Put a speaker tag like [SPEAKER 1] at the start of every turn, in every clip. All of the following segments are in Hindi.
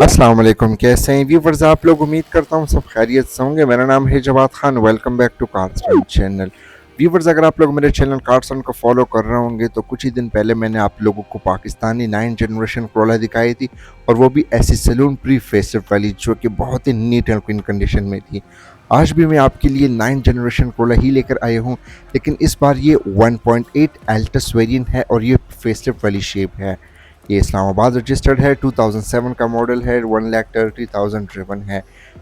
[SPEAKER 1] अस्सलाम वालेकुम, कैसे हैं व्यूवर्स आप लोग। उम्मीद करता हूँ सब खैरियत से होंगे। मेरा नाम है Jawad Khan. Welcome back to Carson channel. Viewers, अगर आप लोग मेरे चैनल कार्सन को फॉलो कर रहे होंगे तो कुछ ही दिन पहले मैंने आप लोगों को पाकिस्तानी 9 जनरेशन कोरोला दिखाई थी, और वो भी ऐसी सैलून प्री फेसलिफ्ट वाली, जो कि बहुत ही नीट एंड क्लीन कंडीशन में थी। आज भी मैं आपके लिए 9 जनरेशन कोरोला ही लेकर आया हूँ, लेकिन इस बार ये 1.8 एल्टस वेरिएंट है और ये फेसलिफ्ट वाली शेप है। ये इस्लामाबाद रजिस्टर्ड है, 2007 का मॉडल है, 1,30,000 ड्रिवन है।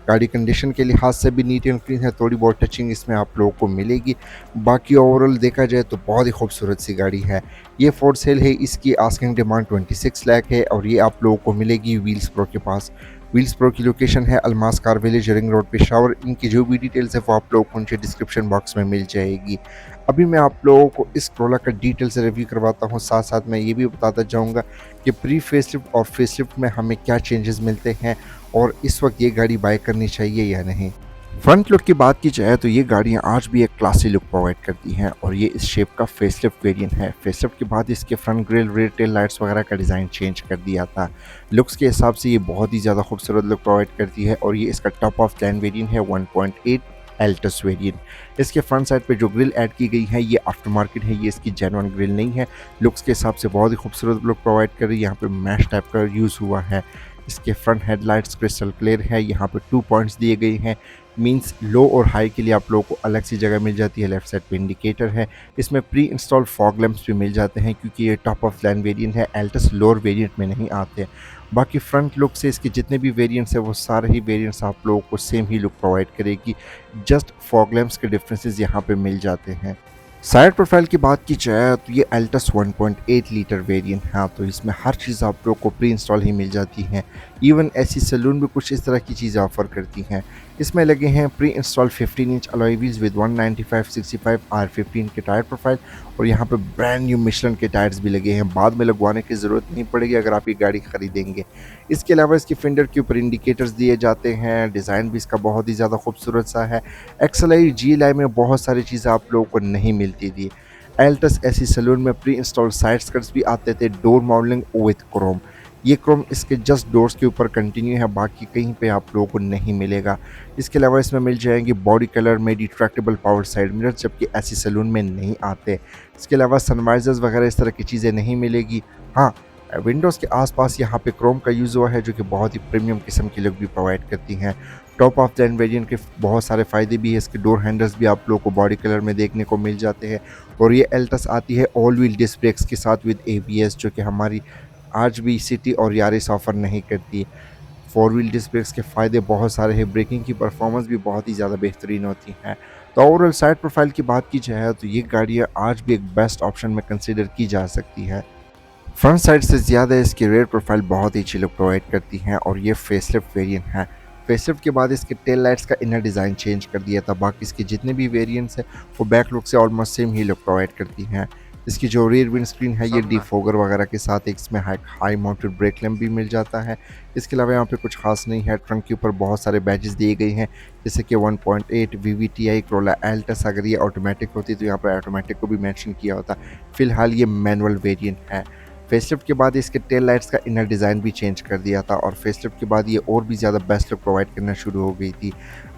[SPEAKER 1] गाड़ी कंडीशन के लिहाज से भी नीट एंड क्लीन है, थोड़ी बहुत टचिंग इसमें आप लोगों को मिलेगी। बाकी ओवरऑल देखा जाए तो बहुत ही खूबसूरत सी गाड़ी है। ये फॉर सेल है, इसकी आस्किंग डिमांड 26 लाख है और ये आप लोगों को मिलेगी व्हील्स प्रो के पास। व्हील्स प्रो की लोकेशन है Almas car village, ring road, Peshawar. इनकी जो भी डिटेल्स है वो आप लोगों को नीचे डिस्क्रिप्शन बॉक्स में मिल जाएगी। अभी मैं आप लोगों को इस कोरोला का डिटेल से रिव्यू करवाता हूँ, साथ साथ मैं ये भी बताता जाऊँगा कि प्री फेसलिफ्ट और फेसलिफ्ट में हमें क्या चेंजेस मिलते हैं और इस वक्त ये गाड़ी बाय करनी चाहिए या नहीं। फ्रंट लुक की बात की जाए तो ये गाड़ियाँ आज भी एक क्लासी लुक प्रोवाइड करती हैं और ये इस शेप का फेसलिफ्ट वेरिएंट है। फेसलिफ्ट के बाद इसके front grille, rear tail lights वगैरह का डिज़ाइन चेंज कर दिया था। लुक्स के हिसाब से ये बहुत ही ज़्यादा खूबसूरत लुक प्रोवाइड करती है और ये इसका टॉप ऑफ लाइन वेरिएंट है, 1.8 एल्टस वेरिएंट। इसके फ्रंट साइड पे जो ग्रिल ऐड की गई है ये आफ्टर मार्केट है, ये इसकी जेन्युइन ग्रिल नहीं है। लुक्स के हिसाब से बहुत ही खूबसूरत लुक प्रोवाइड कर रही है। यहाँ पे मैश टाइप का यूज़ हुआ है। इसके फ्रंट हेडलाइट्स क्रिस्टल क्लियर है। यहाँ पे 2 पॉइंट्स दिए गए हैं, मींस लो और हाई के लिए आप लोगों को अलग सी जगह मिल जाती है। लेफ्ट साइड पे इंडिकेटर है। इसमें प्री इंस्टॉल फॉग लैंप्स भी मिल जाते हैं क्योंकि ये टॉप ऑफ लाइन वेरिएंट है, एल्टस लोअर वेरिएंट में नहीं आते। बाकी फ्रंट लुक से इसके जितने भी वेरिएंट्स हैं वो सारे ही वेरिएंट्स आप लोगों को सेम ही लुक प्रोवाइड करेगी। जस्ट फॉग लैंप्स के डिफरेंसेस यहाँ पे मिल जाते हैं। साइड प्रोफाइल की बात की जाए तो ये एल्टस 1.8 लीटर वेरिएंट है, तो इसमें हर चीज़ आप लोग को प्री इंस्टॉल ही मिल जाती है। इवन ऐसी सैलून भी कुछ इस तरह की चीज़ें ऑफर करती हैं। इसमें लगे हैं pre install 15 inch alloy wheels with 195/65 R15 के टायर प्रोफाइल, और यहाँ पे ब्रांड न्यू मिशेलिन के टायर्स भी लगे हैं। बाद में लगवाने की ज़रूरत नहीं पड़ेगी अगर आप ये गाड़ी खरीदेंगे। इसके अलावा इसके फेंडर के ऊपर इंडिकेटर्स दिए जाते हैं। डिज़ाइन भी इसका बहुत ही ज़्यादा खूबसूरत सा है। एक्सएलआई जीएलआई में बहुत सारी चीज़ें आप लोगों को नहीं मिलती थी। एल्टस ऐसी सैलून में प्री इंस्टॉल साइड स्कर्ट्स भी आते थे, डोर मॉडलिंग विद क्रोम। ये क्रोम इसके जस्ट डोर्स के ऊपर कंटिन्यू है, बाकी कहीं पे आप लोगों को नहीं मिलेगा। इसके अलावा इसमें मिल जाएंगे बॉडी कलर में रिट्रैक्टेबल पावर साइड मिरर, जबकि ऐसी सैलून में नहीं आते। इसके अलावा सनवाइजर्स वगैरह इस तरह की चीज़ें नहीं मिलेगी। हाँ, विंडोज़ के आसपास यहाँ पे क्रोम का यूज़ हुआ है, जो कि बहुत ही प्रीमियम किस्म की लुक भी प्रोवाइड करती हैं। Top of the end variant के बहुत सारे फ़ायदे भी है। इसके डोर हैंडल्स भी आप लोगों को बॉडी कलर में देखने को मिल जाते हैं, और ये एल्टस आती है ऑल व्हील डिस्क ब्रेक्स के साथ विद एबीएस, जो कि हमारी आज भी सिटी और यारिस ऑफर नहीं करती। फोर व्हील डिस्क ब्रेक्स के फ़ायदे बहुत सारे हैं। ब्रेकिंग की परफॉर्मेंस भी बहुत ही ज़्यादा बेहतरीन होती है। तो ओवरऑल साइड प्रोफाइल की बात की जाए तो ये गाड़ियाँ आज भी एक बेस्ट ऑप्शन में कंसिडर की जा सकती है। फ्रंट साइड से ज़्यादा इसकी रेयर प्रोफाइल बहुत ही अच्छी लुक प्रोवाइड करती हैं, और ये फेसलिफ्ट वेरिएंट है। फेसलिफ्ट के बाद इसके टेल लाइट्स का इनर डिज़ाइन चेंज कर दिया था। बाकी इसके जितने भी वेरिएंट्स हैं वो बैक लुक से ऑलमोस्ट सेम ही लुक प्रोवाइड करती हैं। इसकी जो रियर विंड स्क्रीन है ये डिफोगर वगैरह के साथ एक इसमें हाई माउंटेड ब्रेक लैम्प भी मिल जाता है। इसके अलावा यहाँ पे कुछ खास नहीं है। ट्रंक के ऊपर बहुत सारे बैजेस दिए गए हैं, जैसे कि 1.8 VVTi कोरोला एल्टस। अगर ये ऑटोमेटिक होती तो यहाँ पर ऑटोमेटिक को भी मेंशन किया होता। फिलहाल ये मैनुअल वेरिएंट है। फेसलिफ्ट के बाद इसके टेल लाइट्स का इनर डिज़ाइन भी चेंज कर दिया था, और फेसलिफ्ट के बाद ये और भी ज़्यादा बेस्ट लुक प्रोवाइड करना शुरू हो गई थी।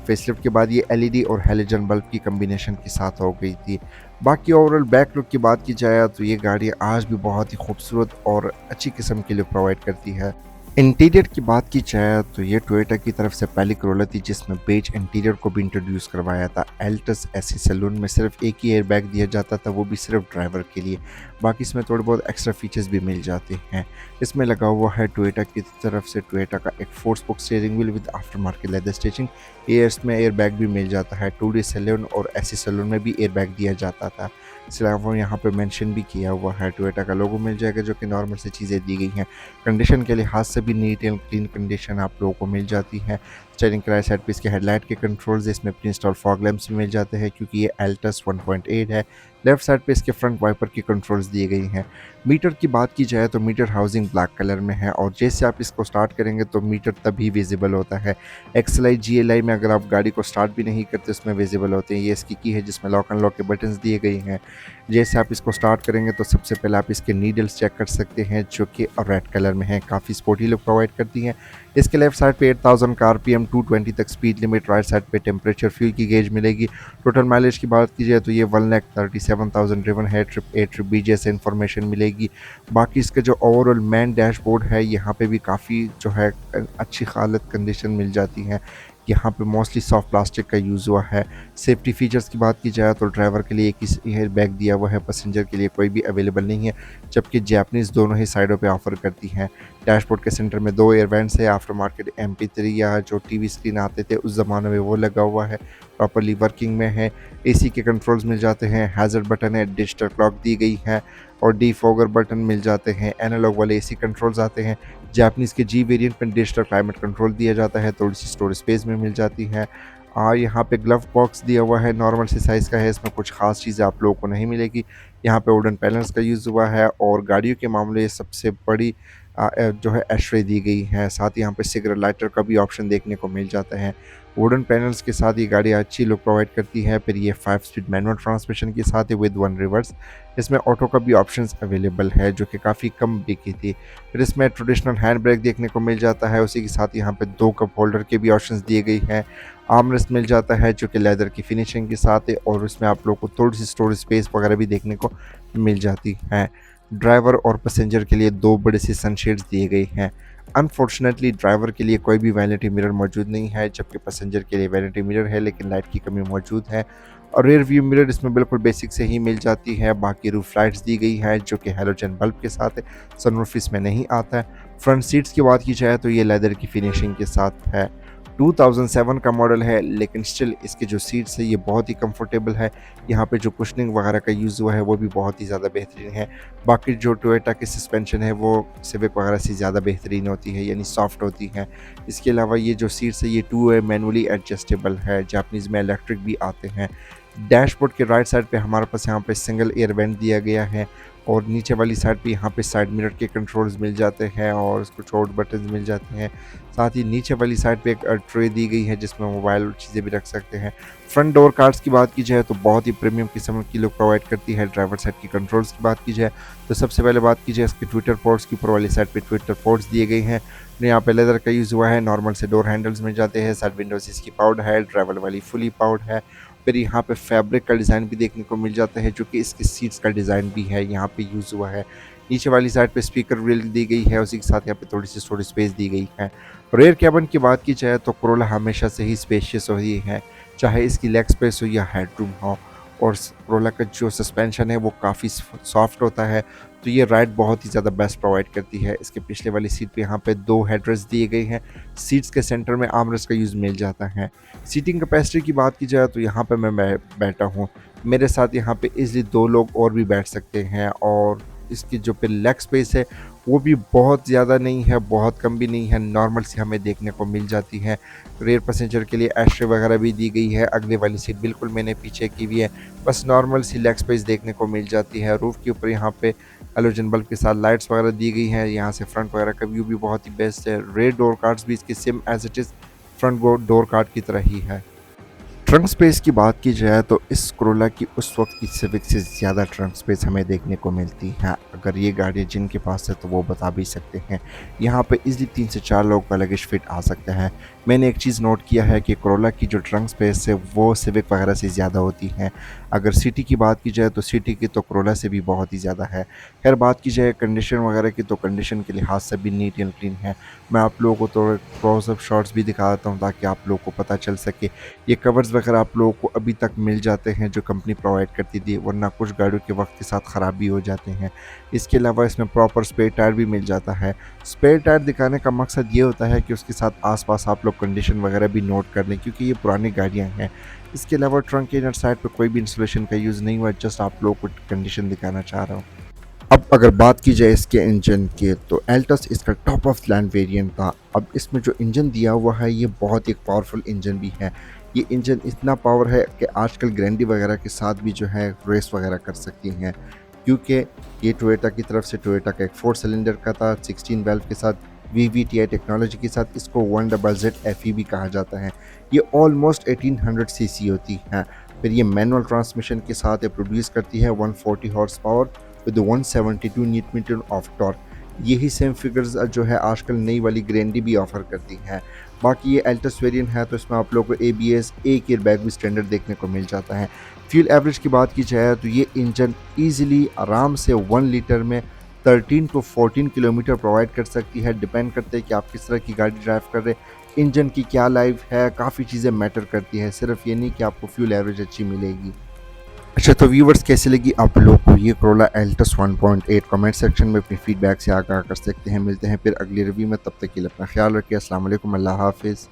[SPEAKER 1] फेसलिफ्ट के बाद ये एलईडी और हैलोजन बल्ब की कम्बिनेशन के साथ हो गई थी। बाकी ओवरऑल बैक लुक की बात की जाए तो ये गाड़ी आज भी बहुत ही खूबसूरत और अच्छी किस्म की लुक प्रोवाइड करती है। इंटीरियर की बात की जाए तो ये टोयोटा की तरफ से पहली करोला थी जिसमें बेज इंटीरियर को भी इंट्रोड्यूस करवाया था। एल्टस ऐसी सैलून में सिर्फ एक ही एयरबैग दिया जाता था, वो भी सिर्फ ड्राइवर के लिए। बाकी इसमें थोड़े बहुत एक्स्ट्रा फीचर्स भी मिल जाते हैं। इसमें लगा हुआ है टोयोटा की तरफ से टोयोटा का एक 4 spoke steering wheel with after market leather stitching. इसमें एयरबैग भी मिल जाता है। 2D सैलून और ऐसी सैलून में भी एयरबैग दिया जाता था। इसके अलावा यहाँ पे मेंशन भी किया हुआ है, टोयोटा का लोगो मिल जाएगा, जो कि नॉर्मल से चीज़ें दी गई हैं। कंडीशन के लिहाज से भी नीट एंड क्लीन कंडीशन आप लोगों को मिल जाती है। स्टीयरिंग के राइट साइड पे इसके हेडलाइट के कंट्रोल्स, इसमें प्री इंस्टॉल फॉग लैंप्स भी मिल जाते हैं क्योंकि ये एल्टस 1.8 है। लेफ्ट साइड पे इसके फ्रंट वाइपर की कंट्रोल्स दिए गई हैं। मीटर की बात की जाए तो मीटर हाउसिंग ब्लैक कलर में है, और जैसे आप इसको स्टार्ट करेंगे तो मीटर तभी विजिबल होता है। एक्सएलआई जीएलआई में अगर आप गाड़ी को स्टार्ट भी नहीं करते उसमें विजिबल होते हैं। ये इसकी की है जिसमें लॉक अनलॉक के बटन्स दिए गए हैं। जैसे आप इसको स्टार्ट करेंगे तो सबसे पहले आप इसके नीडल्स चेक कर सकते हैं, जो कि रेड कलर में है, काफ़ी स्पोर्टी लुक प्रोवाइड करती हैं। इसके लेफ्ट साइड पे 8000 का आरपीएम 220 तक स्पीड लिमिट, राइट साइड पे टेम्परेचर फ्यूल की गेज मिलेगी। टोटल माइलेज की बात की जाए तो ये 1,37,000 ड्रिवन है, ट्रिप ए ट्रिप बी जैसे इन्फॉर्मेशन मिलेगी। बाकी इसका जो ओवरऑल मैन डैशबोर्ड है यहाँ पे भी काफ़ी जो है अच्छी हालत कंडीशन मिल जाती है। यहाँ पे मोस्टली सॉफ्ट प्लास्टिक का यूज़ हुआ है। सेफ्टी फीचर्स की बात की जाए तो ड्राइवर के लिए एक ही एयर बैग दिया हुआ है, पैसेंजर के लिए कोई भी अवेलेबल नहीं है, जबकि जैपनीज़ दोनों ही साइडों पे ऑफर करती हैं। डैशबोर्ड के सेंटर में 2 एयर वेंट्स है, आफ्टर मार्केट MP3 या जो टीवी स्क्रीन आते थे उस ज़माने में वो लगा हुआ है, प्रॉपर्ली वर्किंग में है। एसी के कंट्रोल्स मिल जाते हैं, हैज़र्ड बटन है, डिजिटल क्लॉक दी गई है और डीफॉगर बटन मिल जाते हैं। एनालॉग वाले एसी कंट्रोल्स आते हैं। जापानीज़ के जी वेरिएंट में डिजिटल क्लाइमेट कंट्रोल दिया जाता है, थोड़ी सी स्टोरेज स्पेस में मिल जाती है। और यहाँ पे ग्लव बॉक्स दिया हुआ है, नॉर्मल सी साइज़ का है, इसमें कुछ खास चीज़ें आप लोगों को नहीं मिलेगी। यहाँ पे वुडन पैनल्स का यूज़ हुआ है और गाड़ियों के मामले में सबसे बड़ी जो है एशरे दी गई है। साथ ही यहाँ पे सिगरेट लाइटर का भी ऑप्शन देखने को मिल जाता है। वुडन पैनल्स के साथ ये गाड़ी अच्छी लुक प्रोवाइड करती है। फिर ये 5 स्पीड मैनुअल ट्रांसमिशन के साथ है विद 1 रिवर्स। इसमें ऑटो का भी ऑप्शंस अवेलेबल है जो कि काफ़ी कम बिकी थी। फिर इसमें ट्रेडिशनल हैंड ब्रेक देखने को मिल जाता है, उसी के साथ यहाँ पे 2 कप होल्डर के भी ऑप्शंस दिए गई हैं। आर्मरेस्ट मिल जाता है जो कि लेदर की फिनिशिंग के साथ है और उसमें आप लोग को थोड़ी सी स्टोरेज स्पेस वगैरह भी देखने को मिल जाती है। ड्राइवर और पैसेंजर के लिए 2 बड़े से सनशेड्स दिए गए हैं। अनफॉर्चुनेटली ड्राइवर के लिए कोई भी वैनिटी मिरर मौजूद नहीं है, जबकि पैसेंजर के लिए वैनिटी मिरर है लेकिन लाइट की कमी मौजूद है। और रियर व्यू मिरर इसमें बिल्कुल बेसिक से ही मिल जाती है। बाकी रूफ लाइट्स दी गई है जो कि हैलोजन बल्ब के साथ है, सनरूफ इसमें नहीं आता है। फ्रंट सीट्स की बात की जाए तो ये लेदर की फिनिशिंग के साथ है। 2007 का मॉडल है लेकिन स्टिल इसके जो सीट्स है ये बहुत ही कंफर्टेबल है। यहाँ पे जो कुशनिंग वगैरह का यूज़ हुआ है वो भी बहुत ही ज़्यादा बेहतरीन है। बाकी जो टोयोटा की सस्पेंशन है वो सिविक वगैरह से ज़्यादा बेहतरीन होती है, यानी सॉफ्ट होती है। इसके अलावा ये जो सीट्स है ये 2 वे मैनुअली एडजस्टेबल है, जापानीज़ में इलेक्ट्रिक भी आते हैं। डैशबोर्ड के राइट साइड पे हमारे पास यहाँ पे सिंगल एयर वेंट दिया गया है और नीचे वाली साइड पे यहाँ पे साइड मिरर के कंट्रोल्स मिल जाते हैं और कुछ और बटन्स मिल जाते हैं। साथ ही नीचे वाली साइड पे एक ट्रे दी गई है जिसमें मोबाइल और चीज़ें भी रख सकते हैं। फ्रंट डोर कार्ड्स की बात की जाए तो बहुत ही प्रीमियम किस्म की लुक प्रोवाइड करती है। ड्राइवर साइड की कंट्रोल्स की बात की जाए तो सबसे पहले बात की जाए इसके ट्विटर पोर्ट्स की, ऊपर वाली साइड पे ट्विटर पोर्ट्स दिए गए हैं। यहाँ पे लेदर का यूज़ हुआ है, नॉर्मल से डोर हैंडल्स मिल जाते हैं, साइड विंडोज इसकी पाउड है, ड्राइवर वाली फुली पाउड है। फिर यहाँ पे फैब्रिक का डिज़ाइन भी देखने को मिल जाता है जो कि इसकी सीट्स का डिज़ाइन भी है, यहाँ पे यूज़ हुआ है। नीचे वाली साइड पे स्पीकर व्हील दी गई है, उसी के साथ यहाँ पे थोड़ी सी स्टोरेज स्पेस दी गई है। रेयर कैबिन की बात की जाए तो कोरोला हमेशा से ही स्पेशियस रही है, चाहे इसकी लेग स्पेस हो या हेडरूम हो। और कोरोला का जो सस्पेंशन है वो काफ़ी सॉफ्ट होता है, तो ये राइड बहुत ही ज़्यादा बेस्ट प्रोवाइड करती है। इसके पिछले वाली सीट पे यहाँ पे 2 हेडरेस्ट दिए गए हैं, सीट्स के सेंटर में आर्मरेस्ट का यूज़ मिल जाता है। सीटिंग कैपेसिटी की बात की जाए तो यहाँ पे मैं बैठा हूँ, मेरे साथ यहाँ पे इजली 2 लोग और भी बैठ सकते हैं और इसकी जो पे लेग स्पेस है वो भी बहुत ज़्यादा नहीं है, बहुत कम भी नहीं है, नॉर्मल सी हमें देखने को मिल जाती है। रेयर पैसेंजर के लिए एस्ट्रे वगैरह भी दी गई है, अगले वाली सीट बिल्कुल मैंने पीछे की हुई है, बस नॉर्मल सी लेग स्पेस देखने को मिल जाती है। रूफ के ऊपर यहाँ पे हेलोजन बल्ब के साथ लाइट्स वगैरह दी गई हैं, यहाँ से फ्रंट वगैरह का व्यू भी बहुत ही बेस्ट है। रेयर डोर कार्ड्स भी इसके same as it is front door card की तरह ही है। ट्रंक स्पेस की बात की जाए तो इस कोरोला की उस वक्त की सिविक से ज़्यादा ट्रंक स्पेस हमें देखने को मिलती है। अगर ये गाड़ी जिनके पास है तो वो बता भी सकते हैं, यहाँ पे इजली 3 से 4 लोग का लगेज फिट आ सकता है। मैंने एक चीज़ नोट किया है कि कोरोला की जो ट्रंक स्पेस है वो सिविक वगैरह से ज़्यादा होती है। अगर सिटी की बात की जाए तो सिटी की तो कोरोला से भी बहुत ही ज़्यादा है। खैर बात की जाए कंडीशन वगैरह की तो कंडीशन के लिहाज से भी नीट एंड क्लीन है। मैं आप लोगों को तो क्लोजअप शॉट्स भी दिखा देता हूँ ताकि आप लोगों को पता चल सके। ये कवर्स वगैरह आप लोगों को अभी तक मिल जाते हैं जो कंपनी प्रोवाइड करती थी, वरना कुछ गाड़ियों के वक्त के साथ ख़राब भी हो जाते हैं। इसके अलावा इसमें प्रॉपर स्पेयर टायर भी मिल जाता है। स्पेयर टायर दिखाने का मकसद ये होता है कि उसके साथ आसपास आप लोग कंडीशन वगैरह भी नोट कर लें, क्योंकि ये पुरानी गाड़ियाँ हैं। इसके अलावा ट्रंक के इनर साइड पर कोई भी इंस्टॉलेशन का यूज़ नहीं हुआ, जस्ट आप लोगों को कंडीशन दिखाना चाह रहा हूँ। अब अगर बात की जाए इसके इंजन की तो एल्टस इसका टॉप ऑफ लैंड वेरिएंट था। अब इसमें जो इंजन दिया हुआ है ये बहुत ही पावरफुल इंजन भी है। ये इंजन इतना पावर है कि आजकल ग्रैंडी वगैरह के साथ भी जो है रेस वगैरह कर सकती हैं, क्योंकि ये टोयोटा की तरफ से टोयोटा का एक 4 सिलेंडर का था 16 वेल्व के साथ, VVTi टेक्नोलॉजी के साथ। इसको 1ZZFE भी कहा जाता है। ये ऑलमोस्ट 1800 सीसी होती है। फिर ये मैनुअल ट्रांसमिशन के साथ ये प्रोड्यूस करती है 140 horse power with 172 newton metre of torque. यही सेम फिगर्स जो है आजकल नई वाली ग्रैंडी भी ऑफ़र करती है। बाकी ये एल्टस वेरिएंट है तो इसमें आप लोगों को एबीएस, एक एयरबैग भी स्टैंडर्ड देखने को मिल जाता है। फ्यूल एवरेज की बात की जाए तो ये इंजन ईज़िली आराम से 1 लीटर में 13 टू 14 किलोमीटर प्रोवाइड कर सकती है। डिपेंड करता है कि आप किस तरह की गाड़ी ड्राइव कर रहे हैं, इंजन की क्या लाइफ है, काफ़ी चीज़ें मैटर करती है। सिर्फ ये नहीं कि आपको फ्यूल एवरेज अच्छी मिलेगी। अच्छा, तो व्यूवर्स कैसी लगी आप लोग को ये Corolla Altis 1.8? कमेंट सेक्शन में अपनी फीडबैक से आगाह कर सकते हैं। मिलते हैं फिर अगली रिव्यू में, तब तक के लिए अपना ख्याल रखिए। अस्सलाम वालेकुम, अल्लाह हाफ़िज़।